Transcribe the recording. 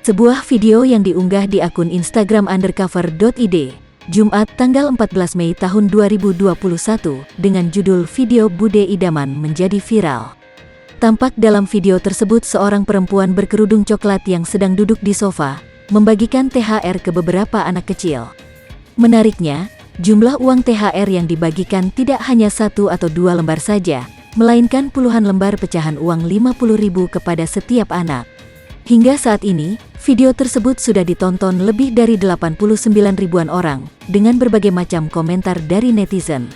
Sebuah video yang diunggah di akun Instagram undercover.id, Jumat tanggal 14 Mei tahun 2021, dengan judul Video Bude Idaman menjadi viral. Tampak dalam video tersebut seorang perempuan berkerudung coklat yang sedang duduk di sofa, membagikan THR ke beberapa anak kecil. Menariknya, jumlah uang THR yang dibagikan tidak hanya 1 atau 2 lembar saja, melainkan puluhan lembar pecahan uang 50.000 kepada setiap anak. Hingga saat ini, video tersebut sudah ditonton lebih dari 89 ribuan orang, dengan berbagai macam komentar dari netizen.